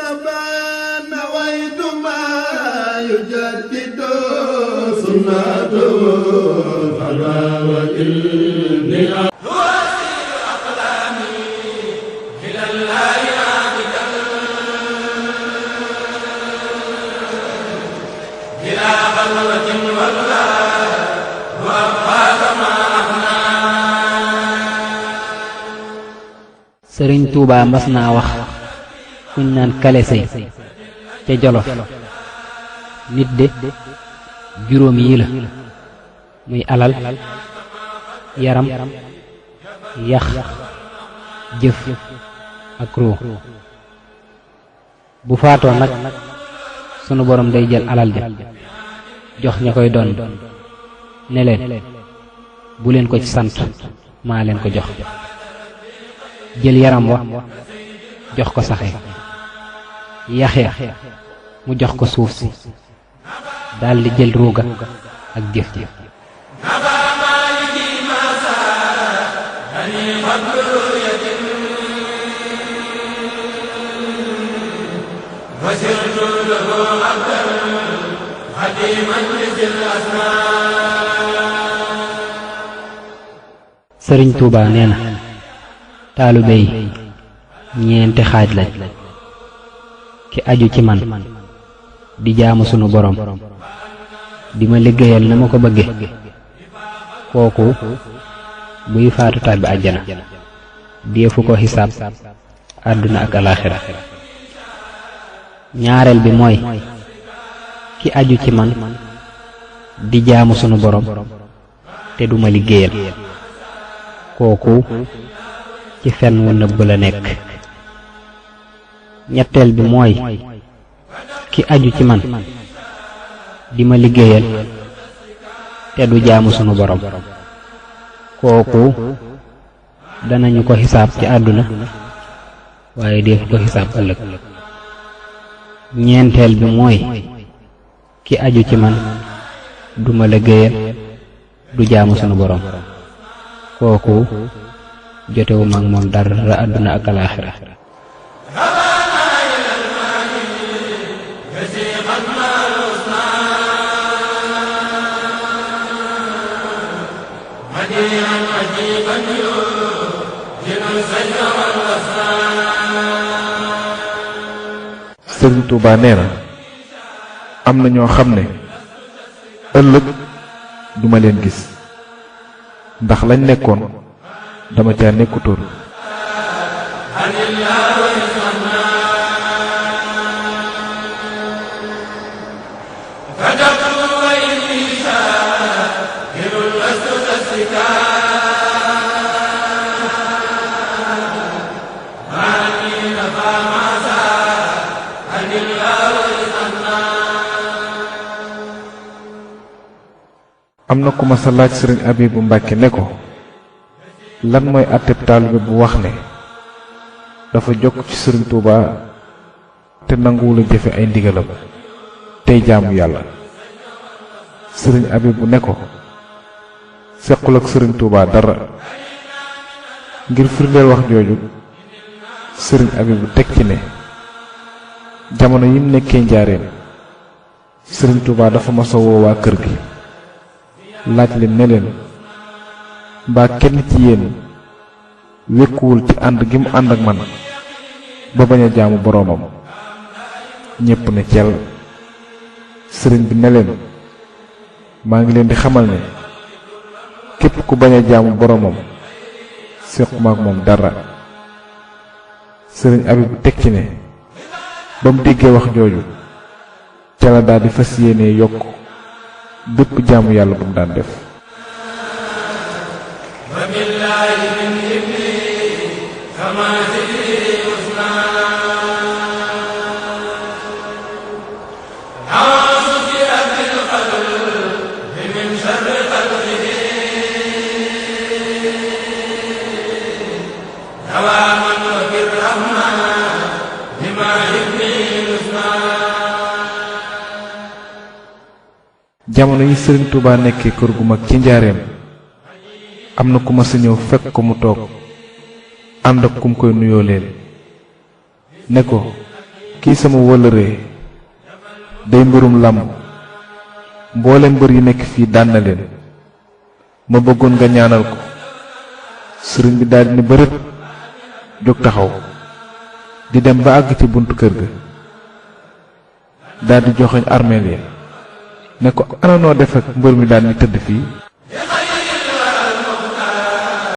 المصطفى نويت ما يجدد سنته فلا وإني وأسير أقلامي إلى الله عابدا إلى خلوة والله sëriñ Tuuba mas naa wax kuñ naan kale sëy ca Jolof nit de juróom yi la muy alal yaram yax jëf ak ruu bu faatoo nag sunu borom day jël alal ja jox ña koy doon ne leen bu leen ko ci sant maa leen ko jox jël yaram wa jox ko saxe yaxya mu jox ko suuf si daldi jël ruuga ak jëf ji sëriñ Tuuba nee na taalibe yi ñeenti xaaj lañ ki aju ci man di jaamu sunu borom di ma liggéeyal na ma ko bëgge kooku buy faatu tàbbi àjjana deefu ko xisaab àdduna ak alaaxira ñaareel bi mooy ki aju ci man di jaamu sunu borom te duma liggéeyal kooku ci fen wu nëbb la nekk ñetteel bi mooy ki aju ci man di ma liggéeyal te du jaamu sunu borom kooku danañu ko xisaab ci àdduna waaye deefu ko xisaab ëllëg ñeenteel bi mooy ki aju ci man du ma liggéeyal du jaamu sunu borom kooku jotewu mag moom dara àdduna ak alaaxira sëriñ Tuuba nee na am na ñoo xam ne ëllëg duma leen gis ndax lañ nekkoon dama caa nekkutoon am na ku ma sa laaj sëriñ Abibu Mbàkke ne ko lan mooy àtteb taalibe bu wax ne dafa jokk ci sëriñ Tuuba te nanguwula jëfe ay ndigalam tey jaamu yàlla sëriñ Abibu ne ko sequl ak sëriñ Tuuba dara ngir firndeel wax jooju sëriñ Abibu teg ci ne jamono yim nekkee njaareem sëriñ Tuuba dafa masa woo waa kër gi laaj leen ne leen mbaa kenn ci yéen wékkuwul ci ànd gi mu ànd ak man ba bañ a jaamu boroomam ñépp ne cel sëriñ bi ne leen maa ngi leen di xamal ne képp ku bañ a jaamu boroomam séquma ak moom dara sëriñ Abibu teg ci ne ba mu déggee wax jooju ca la daal di fas yéenee yokk bépp jaamu yàlla bu mu daan def jamono yi sëriñ Tuuba nekkee kër gu mag ci njaareem am na ku ma sa ñëw fekk ko mu toog ànd ak kum koy nuyoo leen ne ko kii sama wëllëree day mbërum làmb mboolem mbër yi nekk fii daan na leen ma bëggoon nga ñaanal ko. sëriñ bi daldi ni bërët jóg taxaw di dem ba àgg ci buntu kër ga daldi joxoñ armeel ya ne ko ana noo def ak mbër mi daan ni tëdd fii.